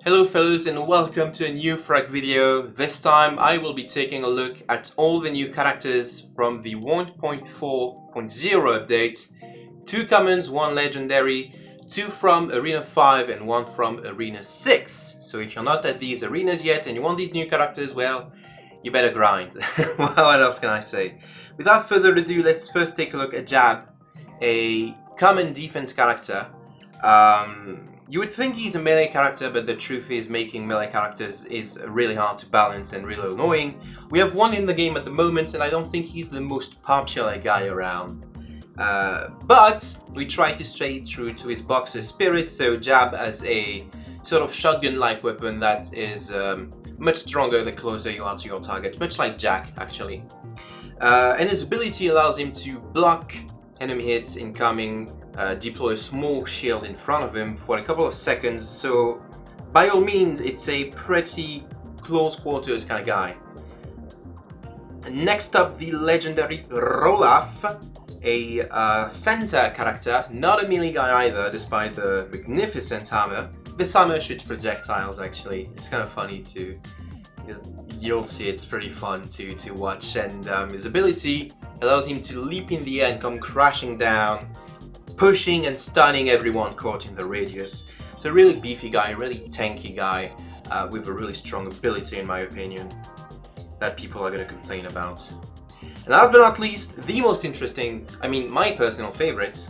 Hello fellas and welcome to a new Frag video. This time I will be taking a look at all the new characters from the 1.4.0 update. 2 commons, 1 legendary, 2 from Arena 5 and 1 from Arena 6. So if you're not at these arenas yet and you want these new characters, well, you better grind. What else can I say? Without further ado, let's first take a look at Jab, a common defense character. You would think he's a melee character, but the truth is making melee characters is really hard to balance and really annoying. We have one in the game at the moment and I don't think he's the most popular guy around. But we try to stay true to his boxer spirit, so Jab has a sort of shotgun-like weapon that is much stronger the closer you are to your target, much like Jack actually. And his ability allows him to block enemy hits incoming, deploy a small shield in front of him for a couple of seconds, so by all means it's a pretty close quarters kind of guy. Next up, the legendary Olaf, a center character, not a melee guy either despite the magnificent armor. This armor shoots projectiles actually, it's kind of funny too. You'll see it's pretty fun to watch, and his ability allows him to leap in the air and come crashing down, pushing and stunning everyone caught in the radius. So a really beefy guy, really tanky guy with a really strong ability in my opinion that people are going to complain about. And last but not least, the most interesting, I mean my personal favorite,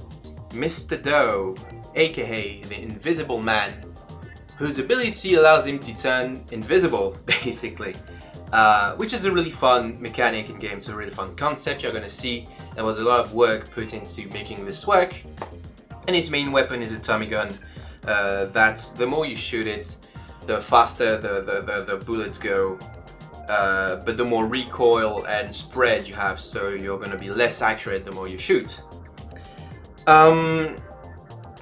Mr. Doe, aka the Invisible Man, whose ability allows him to turn invisible basically. Which is a really fun mechanic in game, it's a really fun concept. You're gonna see there was a lot of work put into making this work. And his main weapon is a Tommy gun that the more you shoot it, the faster the bullets go, but the more recoil and spread you have, so you're gonna be less accurate the more you shoot.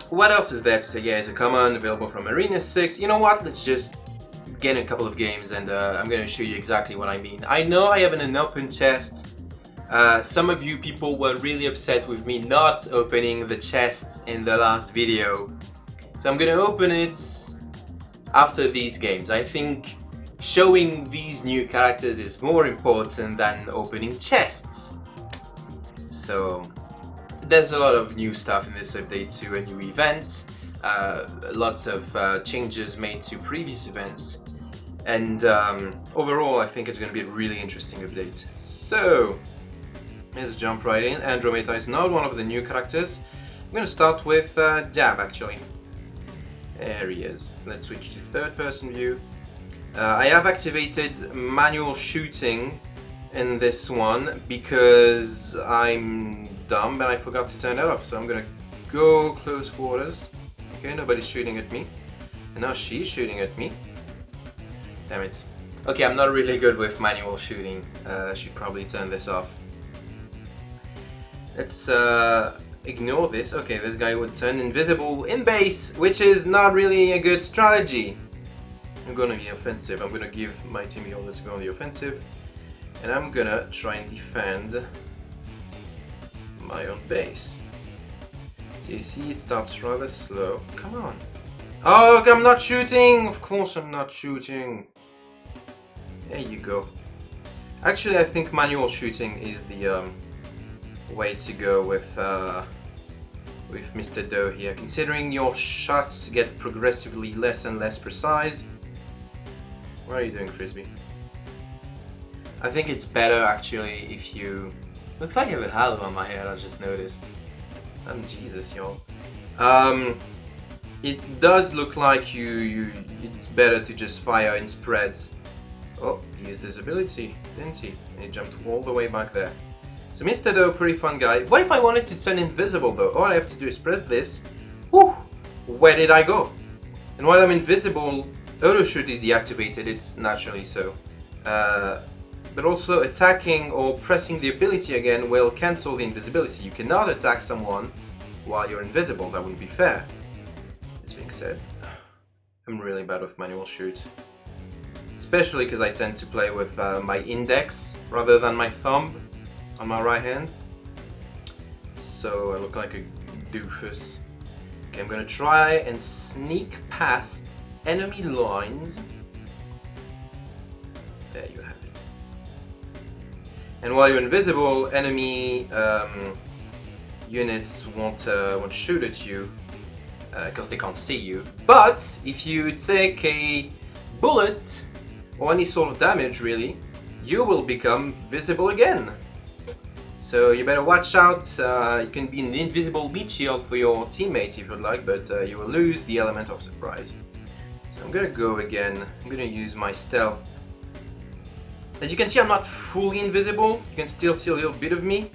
What else is there to say? Yeah, it's a common available from Arena 6. You know what, let's just get a couple of games and I'm going to show you exactly what I mean. I know I have an open chest. Some of you people were really upset with me not opening the chest in the last video. So I'm going to open it after these games. I think showing these new characters is more important than opening chests. So there's a lot of new stuff in this update to a new event. Lots of changes made to previous events. And overall, I think it's going to be a really interesting update. So, let's jump right in. Andromeda is not one of the new characters. I'm going to start with Jab, actually. There he is. Let's switch to third-person view. I have activated manual shooting in this one because I'm dumb and I forgot to turn it off. So I'm going to go close quarters. Okay, nobody's shooting at me. And now she's shooting at me. Damn it. Okay, I'm not really good with manual shooting. I should probably turn this off. Let's ignore this. Okay, this guy would turn invisible in base, which is not really a good strategy. I'm gonna be offensive. I'm gonna give my team the order to go on the offensive. And I'm gonna try and defend my own base. So you see, it starts rather slow. Come on. Oh, look, I'm not shooting! Of course I'm not shooting. There you go. Actually, I think manual shooting is the way to go with Mr. Doe here, considering your shots get progressively less and less precise. What are you doing, Frisbee? I think it's better actually if you... Looks like I have a halo on my head, I just noticed. Jesus, y'all. It does look like it's better to just fire in spreads. Oh, he used his ability, didn't he? And he jumped all the way back there. So Mr. Doe, pretty fun guy. What if I wanted to turn invisible though? All I have to do is press this. Whew! Where did I go? And while I'm invisible, auto shoot is deactivated, it's naturally so. But also attacking or pressing the ability again will cancel the invisibility. You cannot attack someone while you're invisible, that wouldn't be fair. This being said, I'm really bad with manual shoot. Especially because I tend to play with my index rather than my thumb on my right hand. So I look like a doofus. Okay, I'm gonna try and sneak past enemy lines. There you have it. And while you're invisible, enemy units won't shoot at you because they can't see you. But if you take a bullet or any sort of damage, really, you will become visible again. So you better watch out. You can be an invisible meat shield for your teammates if you'd like, but you will lose the element of surprise. So I'm gonna go again. I'm gonna use my stealth. As you can see, I'm not fully invisible. You can still see a little bit of me.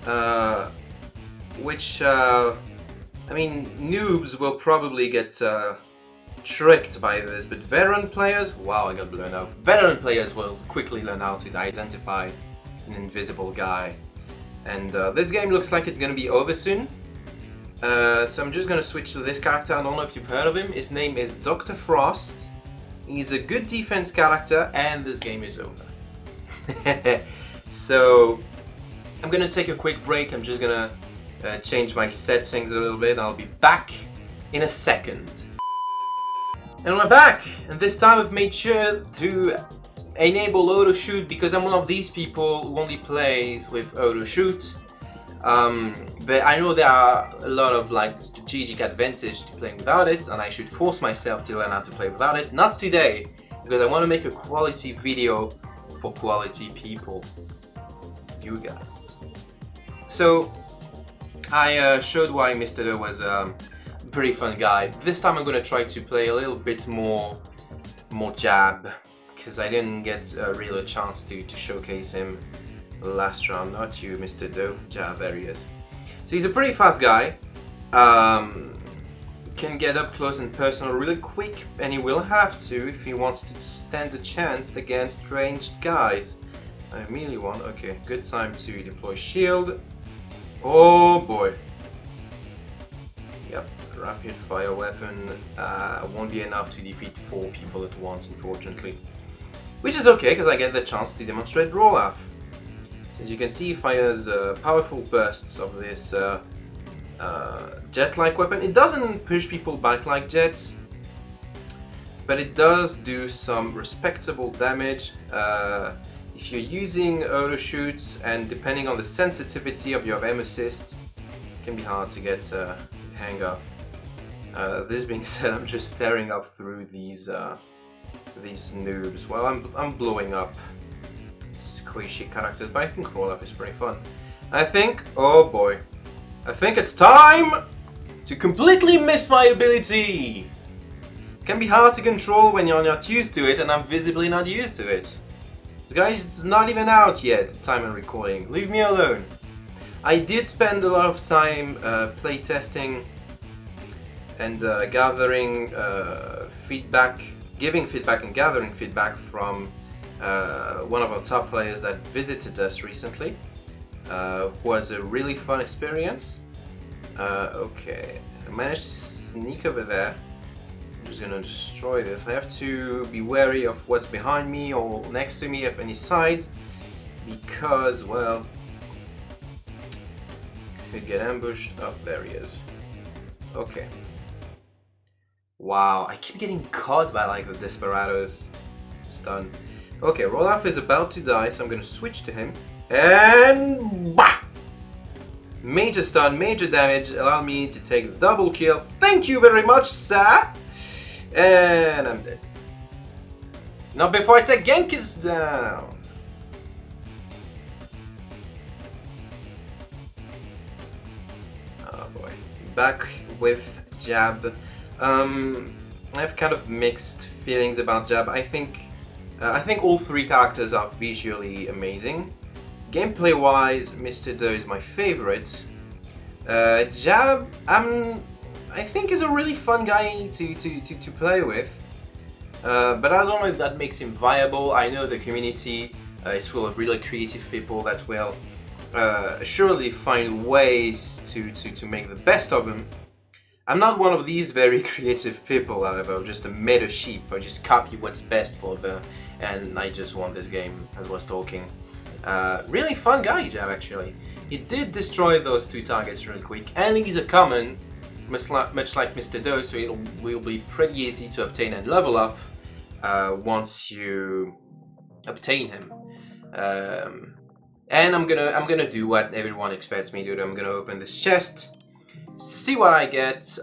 I mean, noobs will probably get tricked by this, but veteran players, wow, I got blown up. Veteran players will quickly learn how to identify an invisible guy. And this game looks like it's gonna be over soon. So I'm just gonna switch to this character. I don't know if you've heard of him. His name is Dr. Frost. He's a good defense character, and this game is over. So I'm gonna take a quick break. I'm just gonna change my settings a little bit. I'll be back in a second. And we're back, and this time I've made sure to enable auto shoot because I'm one of these people who only plays with auto shoot. But I know there are a lot of like strategic advantage to playing without it, and I should force myself to learn how to play without it. Not today, because I want to make a quality video for quality people, you guys. So I showed why Mr. Do was a pretty fun guy. This time I'm gonna try to play a little bit more jab, because I didn't get a real chance to showcase him last round. Not you, Mr. Do. Jab, there he is. So he's a pretty fast guy. Can get up close and personal really quick, and he will have to if he wants to stand a chance against ranged guys. I melee one. Okay, good time to deploy shield. Oh boy. Yep, rapid fire weapon won't be enough to defeat 4 people at once, unfortunately. Which is okay, because I get the chance to demonstrate Olaf. As you can see, he fires powerful bursts of this jet-like weapon. It doesn't push people back like jets, but it does do some respectable damage. If you're using auto shoots, and depending on the sensitivity of your aim assist, it can be hard to get the hang of. This being said, I'm just staring up through these noobs while I'm blowing up squishy characters, but I think Olaf is pretty fun. I think, oh boy, I think it's time to completely miss my ability. It can be hard to control when you're not used to it, and I'm visibly not used to it. This guy is not even out yet at the time of recording. Leave me alone. I did spend a lot of time play testing and gathering feedback, giving feedback and gathering feedback from one of our top players that visited us recently. Was a really fun experience. Okay, I managed to sneak over there. I'm just gonna destroy this. I have to be wary of what's behind me or next to me of any side, because, well, could get ambushed. Oh, there he is. Okay. Wow, I keep getting caught by like the Desperados stun. Okay, Olaf is about to die, so I'm gonna switch to him. And bah! Major stun, major damage, allow me to take the double kill. Thank you very much, sir! And I'm dead. Not before I take Genghis down. Oh boy. Back with Jab. I have kind of mixed feelings about Jab. I think all 3 characters are visually amazing. Gameplay wise, Mr. Do is my favorite. Jab, I think is a really fun guy to play with. But I don't know if that makes him viable. I know the community is full of really creative people that will surely find ways to make the best of him. I'm not one of these very creative people, however, just a meta sheep. I just copy what's best for and I just won this game as I was talking. Really fun guy, Jab, actually. He did destroy those 2 targets really quick, and he's a common, much like Mr. Doe, so it will be pretty easy to obtain and level up once you obtain him. And I'm gonna do what everyone expects me to do. I'm gonna open this chest, see what I get.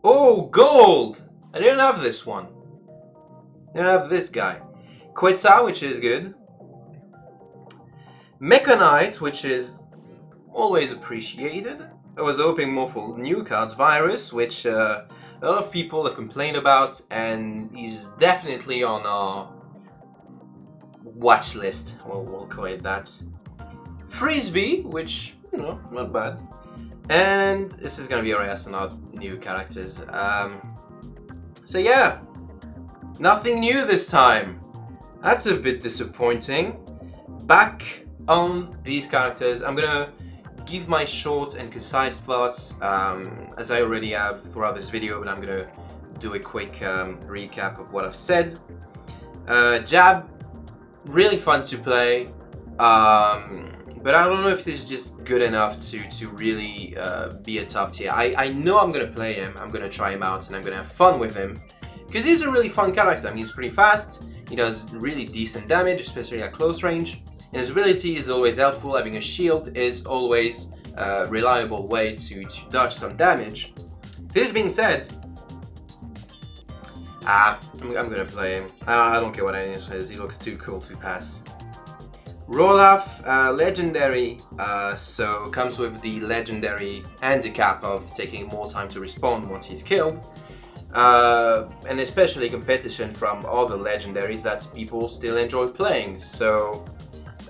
Oh, gold! I didn't have this one. I didn't have this guy. Quetzal, which is good. Mechanite, which is always appreciated. I was hoping more for new cards. Virus, which a lot of people have complained about, and he's definitely on our watch list. We'll call it that. Frisbee, which, you know, not bad. And this is gonna be a rest and not new characters. So yeah, nothing new this time. That's a bit disappointing. Back on these characters, I'm gonna give my short and concise thoughts, as I already have throughout this video, but I'm gonna do a quick recap of what I've said. Jab, really fun to play, but I don't know if this is just good enough to really be a top tier. I know I'm gonna play him, I'm gonna try him out, and I'm gonna have fun with him, because he's a really fun character. I mean, he's pretty fast, he does really decent damage, especially at close range. And his ability is always helpful. Having a shield is always a reliable way to dodge some damage. This being said, I'm gonna play him. I don't care what anyone says, he looks too cool to pass. Olaf, legendary, so comes with the legendary handicap of taking more time to respawn once he's killed. And especially competition from other legendaries that people still enjoy playing. So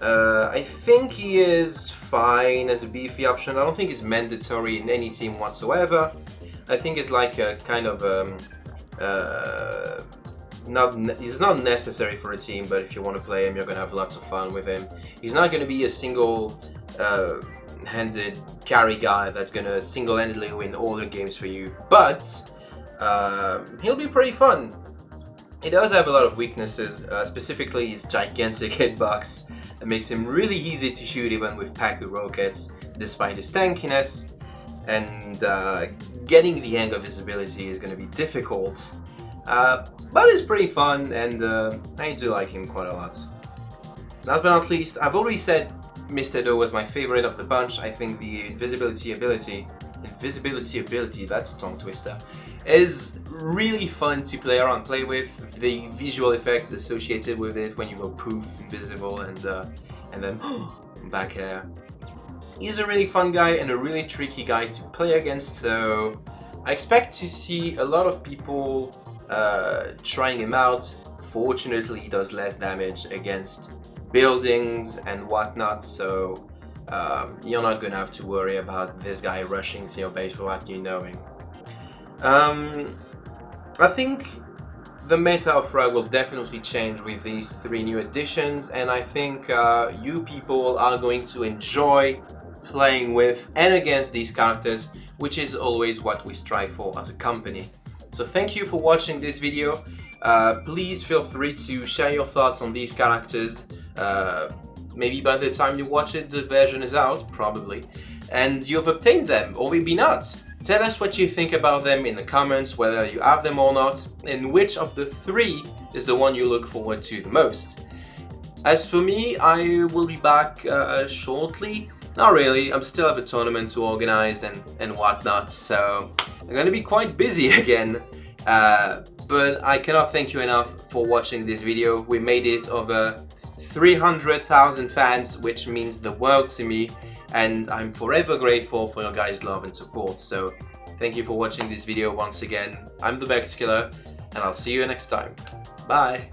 I think he is fine as a beefy option. I don't think he's mandatory in any team whatsoever. I think it's like a kind of he's not necessary for a team, but if you want to play him, you're gonna have lots of fun with him. He's not gonna be a single-handed carry guy that's gonna single-handedly win all the games for you, but he'll be pretty fun. He does have a lot of weaknesses, specifically his gigantic hitbox. It makes him really easy to shoot even with Paku rockets, despite his tankiness, and getting the hang of his ability is going to be difficult, but it's pretty fun, and I do like him quite a lot. Last but not least, I've already said Mr. Doe was my favorite of the bunch. I think the invisibility ability, that's a tongue twister, is really fun to play around, play with. The visual effects associated with it when you go poof, invisible, and then back air. He's a really fun guy and a really tricky guy to play against, so I expect to see a lot of people trying him out. Fortunately, he does less damage against buildings and whatnot, so you're not gonna have to worry about this guy rushing to your base without you knowing. I think the meta of Frag will definitely change with these 3 new additions, and I think you people are going to enjoy playing with and against these characters, which is always what we strive for as a company. So thank you for watching this video. Please feel free to share your thoughts on these characters. Maybe by the time you watch it, the version is out, probably, and you've obtained them, or maybe not. Tell us what you think about them in the comments, whether you have them or not, and which of the 3 is the one you look forward to the most. As for me, I will be back shortly. Not really, I still have a tournament to organize and whatnot, so I'm gonna be quite busy again. But I cannot thank you enough for watching this video. We made it over 300,000 fans, which means the world to me, and I'm forever grateful for your guys' love and support. So thank you for watching this video once again. I'm the Bex Killer, and I'll see you next time. Bye!